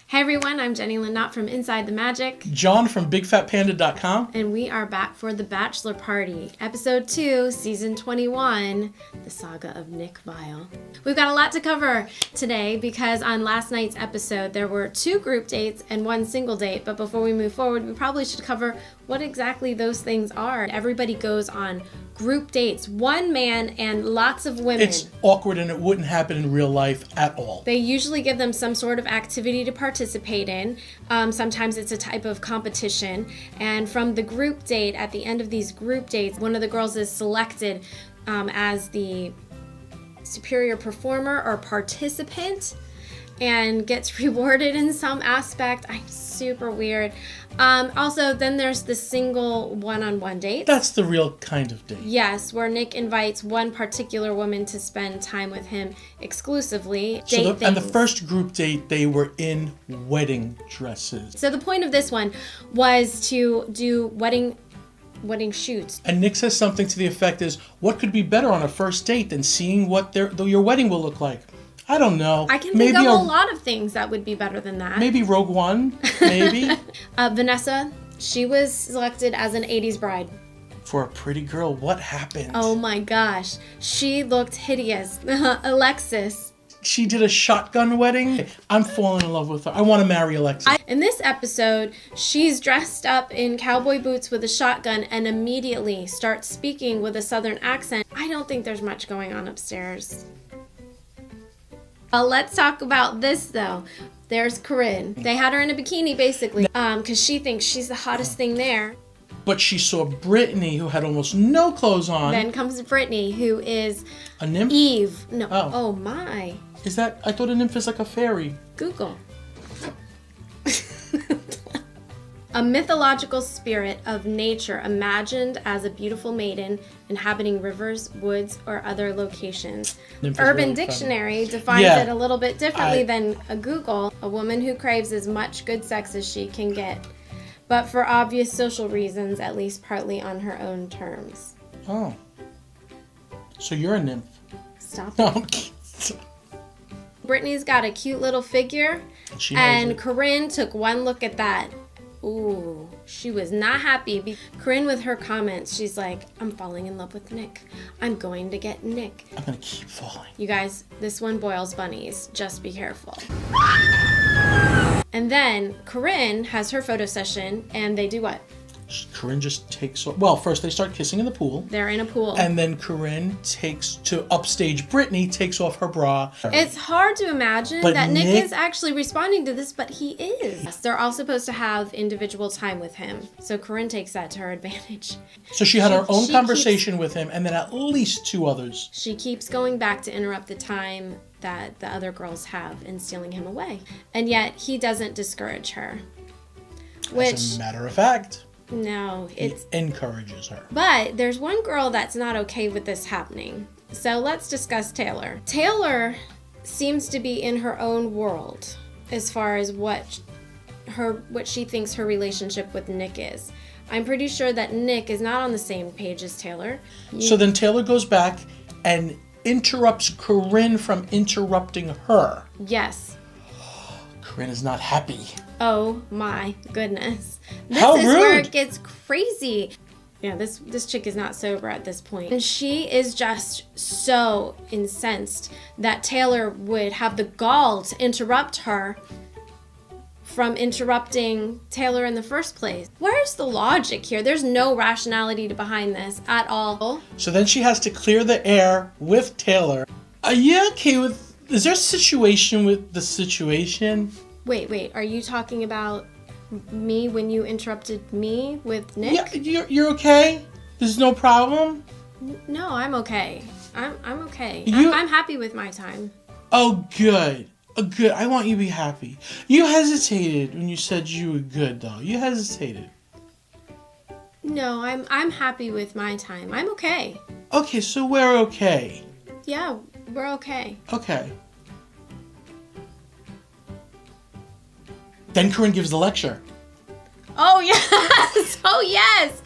Hey everyone, I'm JeniLynn Knopp from Inside the Magic. John from BigFatPanda.com. And we are back for the Bachelor Party, Episode 2, Season 21, The Saga of Nick Viall. We've got a lot to cover today because on last night's episode there were 2 group dates and 1 single date, but before we move forward we probably should cover what exactly those things are. Everybody goes on group dates, one man and lots of women. It's awkward and it wouldn't happen in real life at all. They usually give them some sort of activity to participate in. Sometimes it's a type of competition. And from the group date, at the end of these group dates, one of the girls is selected as the superior performer or participant and gets rewarded in some aspect. Super weird. Also, then there's the single one-on-one date. That's the real kind of date. Yes, where Nick invites one particular woman to spend time with him exclusively. And the first group date, they were in wedding dresses. So the point of this one was to do wedding shoots. And Nick says something to the effect is, what could be better on a first date than seeing what your wedding will look like? I don't know. I can think of a lot of things that would be better than that. Maybe Rogue One, maybe. Vanessa, she was selected as an 80s bride. For a pretty girl, what happened? Oh my gosh, she looked hideous. Alexis. She did a shotgun wedding. I'm falling in love with her. I want to marry Alexis. In this episode, she's dressed up in cowboy boots with a shotgun and immediately starts speaking with a southern accent. I don't think there's much going on upstairs. Let's talk about this though. There's Corinne. They had her in a bikini basically because she thinks she's the hottest thing there. But she saw Brittany, who had almost no clothes on. Then comes Brittany, who is a nymph? Eve. No. Oh My. Is that? I thought a nymph is like a fairy. Google. A mythological spirit of nature imagined as a beautiful maiden inhabiting rivers, woods, or other locations. Urban Dictionary defines it a little bit differently than a Google. A woman who craves as much good sex as she can get, but for obvious social reasons, at least partly on her own terms. Oh. So you're a nymph. Stop it. No. Brittany's got a cute little figure, and Corinne took one look at that. Ooh, she was not happy. Corinne, with her comments, she's like, I'm falling in love with Nick. I'm going to get Nick. I'm going to keep falling. You guys, this one boils bunnies. Just be careful. And then Corinne has her photo session, and they do what? Corinne just takes off. Well, first they start kissing in the pool. They're in a pool. And then Corinne takes to upstage Brittany, takes off her bra. It's hard to imagine that Nick is actually responding to this, but he is. They're all supposed to have individual time with him. So Corinne takes that to her advantage. So she had her own conversation with him and then at least 2 others. She keeps going back to interrupt the time that the other girls have and stealing him away. And yet he doesn't discourage her. As a matter of fact. No, he encourages her. But there's one girl that's not okay with this happening. So let's discuss Taylor. Taylor seems to be in her own world as far as what she thinks her relationship with Nick is. I'm pretty sure that Nick is not on the same page as Taylor. So then Taylor goes back and interrupts Corinne from interrupting her. Yes. Corinne is not happy. Oh my goodness. This How is rude. where it gets crazy. Yeah, this chick is not sober at this point. And she is just so incensed that Taylor would have the gall to interrupt her from interrupting Taylor in the first place. Where's the logic here? There's no rationality behind this at all. So then she has to clear the air with Taylor. Are you okay with... Is there a situation with the situation? Wait. Are you talking about me when you interrupted me with Nick? Yeah, you're okay? There's no problem? No, I'm okay. I'm okay. I'm happy with my time. Oh, good. Oh, good. I want you to be happy. You hesitated when you said you were good, though. You hesitated. No, I'm happy with my time. I'm okay. Okay, so we're okay. Yeah, we're okay. Okay. Then Corinne gives the lecture. Oh, yes. Oh, yes.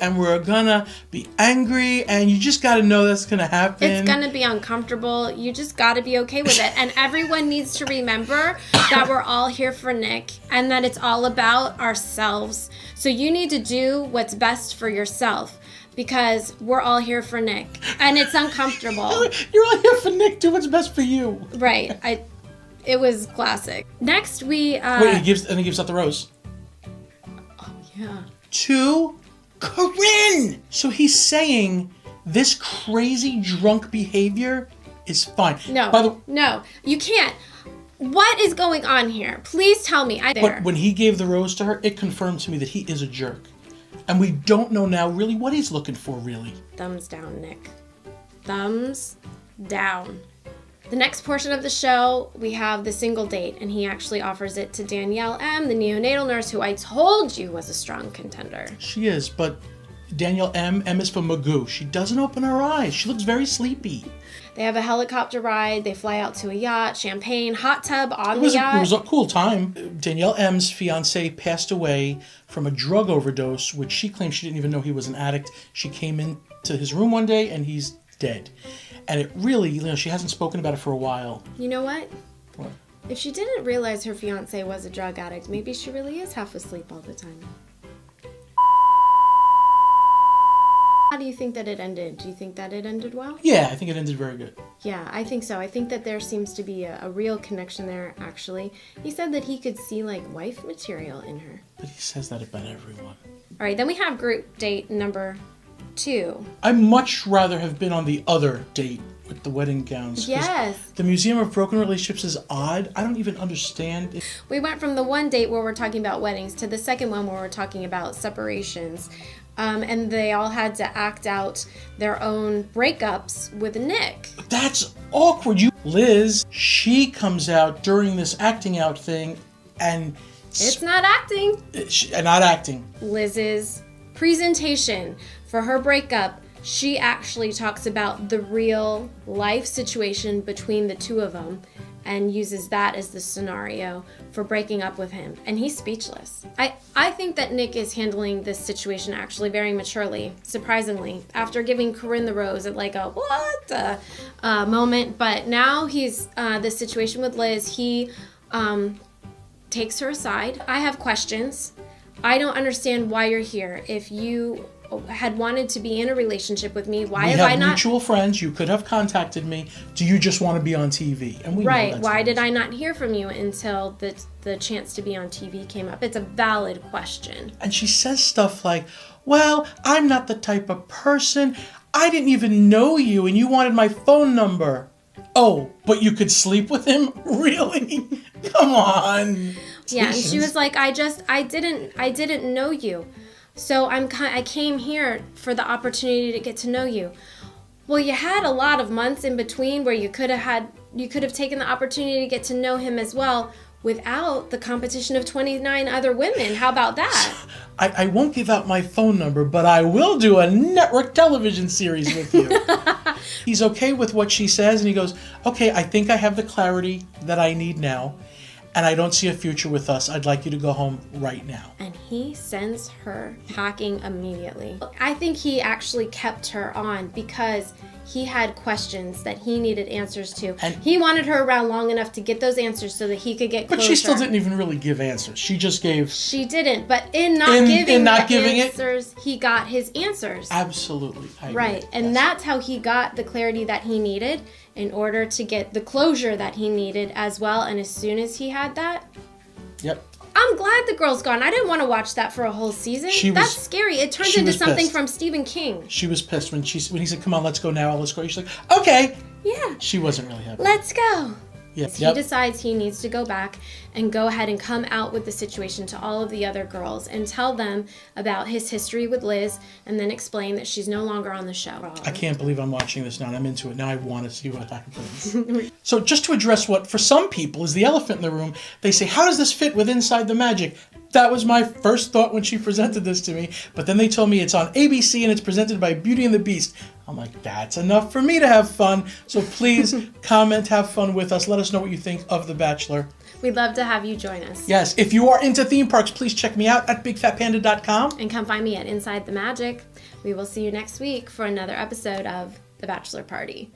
And we're gonna be angry, and you just gotta know that's gonna happen. It's gonna be uncomfortable. You just gotta be okay with it. And everyone needs to remember that we're all here for Nick and that it's all about ourselves. So you need to do what's best for yourself because we're all here for Nick and it's uncomfortable. You're all here for Nick. Do what's best for you. Right. It was classic. Next we Wait, he gives out the rose. Oh yeah. To Corinne. So he's saying this crazy drunk behavior is fine. No, you can't. What is going on here? Please tell me. But when he gave the rose to her, it confirmed to me that he is a jerk. And we don't know now really what he's looking for, really. Thumbs down, Nick. Thumbs down. The next portion of the show, we have the single date, and he actually offers it to Danielle M., the neonatal nurse, who I told you was a strong contender. She is, but Danielle M. M is for Magoo. She doesn't open her eyes. She looks very sleepy. They have a helicopter ride. They fly out to a yacht, champagne, hot tub on the yacht. It was a cool time. Danielle M's fiance passed away from a drug overdose, which she claims she didn't even know he was an addict. She came into his room one day, and he's dead. And it really, she hasn't spoken about it for a while. You know what? What? If she didn't realize her fiance was a drug addict, maybe she really is half asleep all the time. How do you think that it ended? Do you think that it ended well? Yeah, I think it ended very good. Yeah, I think so. I think that there seems to be a real connection there, actually. He said that he could see, wife material in her. But he says that about everyone. All right, then we have group date number 2. I'd much rather have been on the other date with the wedding gowns. Yes. The Museum of Broken Relationships is odd. I don't even understand it. We went from the one date where we're talking about weddings to the second one where we're talking about separations. And they all had to act out their own breakups with Nick. That's awkward. Liz, she comes out during this acting out thing and... It's not acting. Not acting. Liz's presentation for her breakup, she actually talks about the real life situation between the two of them and uses that as the scenario for breaking up with him. And he's speechless. I think that Nick is handling this situation actually very maturely, surprisingly, after giving Corinne the rose at a moment. But now he's, this situation with Liz, he takes her aside. I have questions. I don't understand why you're here. If you had wanted to be in a relationship with me, why have I not... We have mutual friends. You could have contacted me. Do you just want to be on TV? And we right. Know Why did I not hear from you until the chance to be on TV came up? It's a valid question. And she says stuff like, well, I'm not the type of person. I didn't even know you and you wanted my phone number. Oh, but you could sleep with him? Really? Come on. Yeah, and she was like, I didn't know you. So I came here for the opportunity to get to know you. Well, you had a lot of months in between where you could have taken the opportunity to get to know him as well without the competition of 29 other women. How about that? I won't give out my phone number, but I will do a network television series with you. He's okay with what she says, and he goes, okay, I think I have the clarity that I need now. And I don't see a future with us. I'd like you to go home right now. And he sends her packing immediately. I think he actually kept her on because he had questions that he needed answers to. And he wanted her around long enough to get those answers so that he could get closure. But she still didn't even really give answers. She just gave... She didn't, but in not giving answers, he got his answers. Absolutely. I agree. Right, and that's how he got the clarity that he needed in order to get the closure that he needed as well. And as soon as he had that... Yep. I'm glad the girl's gone. I didn't want to watch that for a whole season. That's scary. It turns into something from Stephen King. She was pissed when he said, come on, let's go now. Let's go. She's like, okay. Yeah. She wasn't really happy. Let's go. Yes. He decides he needs to go back and go ahead and come out with the situation to all of the other girls and tell them about his history with Liz and then explain that she's no longer on the show. I can't believe I'm watching this now and I'm into it. Now I want to see what happens. So just to address what for some people is the elephant in the room, they say, how does this fit with Inside the Magic? That was my first thought when she presented this to me. But then they told me it's on ABC and it's presented by Beauty and the Beast. I'm like, that's enough for me to have fun. So please comment, have fun with us. Let us know what you think of The Bachelor. We'd love to have you join us. Yes, if you are into theme parks, please check me out at bigfatpanda.com. And come find me at Inside the Magic. We will see you next week for another episode of The Bachelor Party.